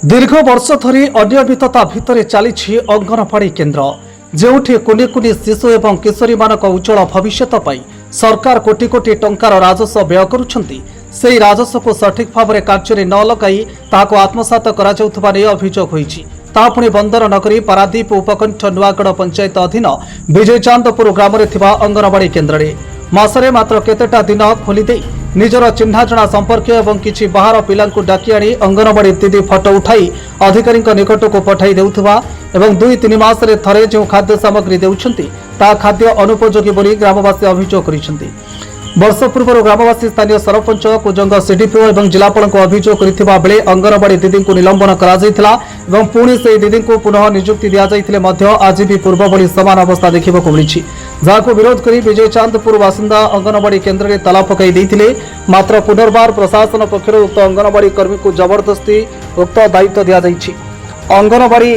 दीर्घ वर्ष धरी अनियमितता भितर चली अंगनवाड़ी केन्द्र जोठी कुनि कुनि शिशु एवं किशोरी मानक उज्जवल भविष्य सरकार कोटी कोटी टंकार राजस्व व्यय करुछंती। सेही राजस्व को सठिक भाव में कार्य न लगाई ताको आत्मसात करा जाउथबा नै अभियोग होईछि। ता पुणी बंदर नगरी पारादीप उपकंठ नुआगढ़ पंचायत अधीन विजयचांदपुर ग्राम में थिबा अंगनवाड़ी केन्द्र रे मासरे मात्र केतेटा दिन खोली निजर चिन्हाजणा संपर्क एवं किछि बाहर पिलांकु डाकी आनी अंगनवाड़ी दीदी फटो उठाई अधिकारी निकट को पठाई देउथबा एवं 2-3 मास रे थरे जो खाद्य सामग्री देउछंती ता खाद्य अनुपयोगी बोली ग्रामवासी अभियोग करिसंती। वर्ष पूर्व ग्रामवासी स्थानीय सरपंच कुजंग सीडीपीओ एवं जिलापाल को अभियोग करथिबा बेले अंगनवाड़ी दीदी को निलंबन करा जायथिला एवं पुणी से दीदी को पुनः नियुक्ति दिया जायथिले मध्य आज भी पूर्व भली समान अवस्था देखिबा को मिलिछि। जाको विरोध करी विजयचांदपुर बासिंदा अंगनवाड़ी केन्द्र में ताला पकाई देइथिले। मात्र पुनर्बार प्रशासन पक्षर उक्त अंगनवाड़ी कर्मी को जबरदस्ती उक्त दायित्व दिया जाइछि। अंगनवाड़ी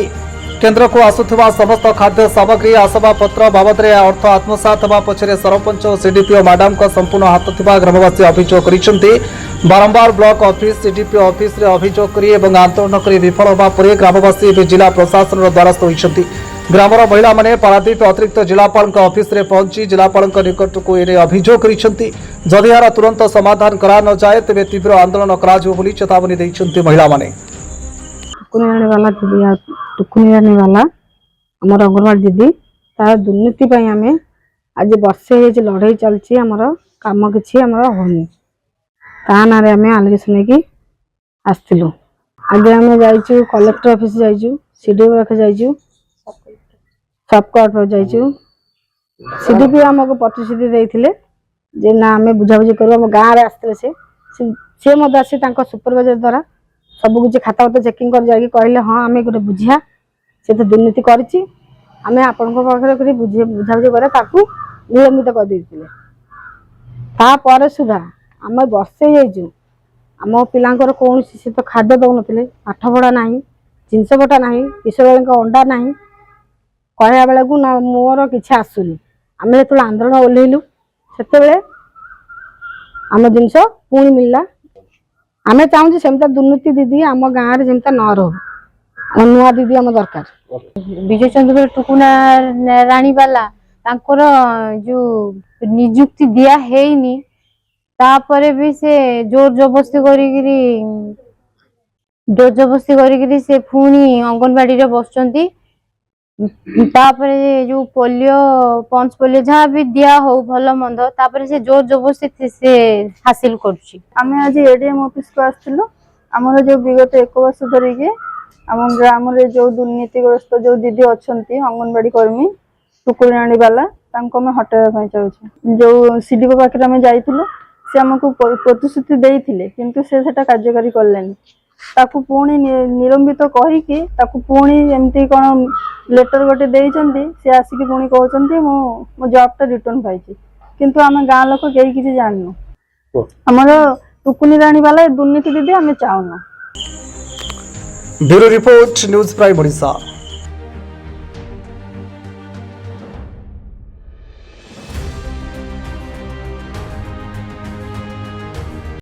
केन्द्र को आसुवा समस्त खाद्य सामग्री आसबाबपत्र बाबद अर्थ आत्मसात होगा पछरे सरपंच और सीडीपीओ मैडम का संपूर्ण हाथ थिबा ग्रामवासी अभियोग करिसेंती। बारंबार ब्लॉक ऑफिस सीडीपीओ ऑफिस रे अभियोग करी एवं आंदोलन करी विफल होगा पर ग्रामवासी जिला प्रशासन द्वारस्थ होइछंती। ग्रामर महिला माने पारादीप अतिरिक्त जिलापाल ऑफिस रे पहुंची जिलापाल निकट को अभियोग करिसेंती। जदि यार तुरंत समाधान करा न जाए तेबे तीव्र आंदोलन करा जो बोली चेतावनी दैछंती महिला माने। टुकुनी आने वाला आमर अंगनवाड़ी दीदी तार दुर्नीति आम आज वर्षे लड़ाई चलती आमर कम कि होनी ता ना आम आलिगेसन की आसलु। आगे आम जाइचु कलेक्टर ऑफिस जाइचु सीडीओ पाखे जाइचु सब कोर्ट जाइचु। सीडीपी आमको प्रतिश्रुति देइथिले जे ना आम बुझाबुझी करू आम गाँव में आसते से आसी सुपरवाइजर द्वारा सब किसी खाता पत्र चेकिंग कर जाकि कहले हाँ आम गोटे बुझिया से तो दुर्नीति करी आपण पाखे बुझाबुझी करे निलंबित कर देते तापर सुधा आम वर्षे जाइचु आम पिलांकर कौन से तो खाद्य दौन पाठ पढ़ा ना जिनस पटा ना किशोर अंडा ना कहया बेला को ना मोर किसी आसुनी आम जो आंदोलन ओह्लैलु से आम जिनस पुणी मिलला। आमे चाहूँ सेमता दुर्नीति दीदी आम गाँव में जमता न रो नुआ दीदी आम दरकार। विजय चंद्र टुकुना राणी वाला तांकर जो नियुक्ति दिया हेनी तापरे भी से जोर जबरदस्ती करी से पुणी अंगनवाड़ी रे बसचंती। तापरे जो पोलियो पंच पोलियो जहाँ भी दिया हो भल मंद तापरे से जोर जबरदस्ती से हासिल करुछि। आमे आज एडीएम ऑफिस को आसथिलु हमर जो विगत 1 वर्ष धरि के हम ग्राम रे जो दुर्नीतिग्रस्त जो दीदी अछंती अंगनवाड़ी कर्मी टुकुराणी वाला तांको में हटाया पई चाहूछि। जो सीडीओ पाखरे हम जाइथिलु से हमको प्रतिश्रुति देइथिले किंतु से सेटा कार्यकारी करलेनी ताकू पुणी निलंबित कही कि ताकू पुणी एमती कौन लेटर गोटे देइचंती से आसिक पुणी कहउचंती मो जॉब टा रिटर्न पाइछि किंतु आम गाँ लोक कई किसी जाननु हमर टुकुनी राणी वाला दुर्नीति दीदी आम चाहूना। Bureau report news prime Odisha.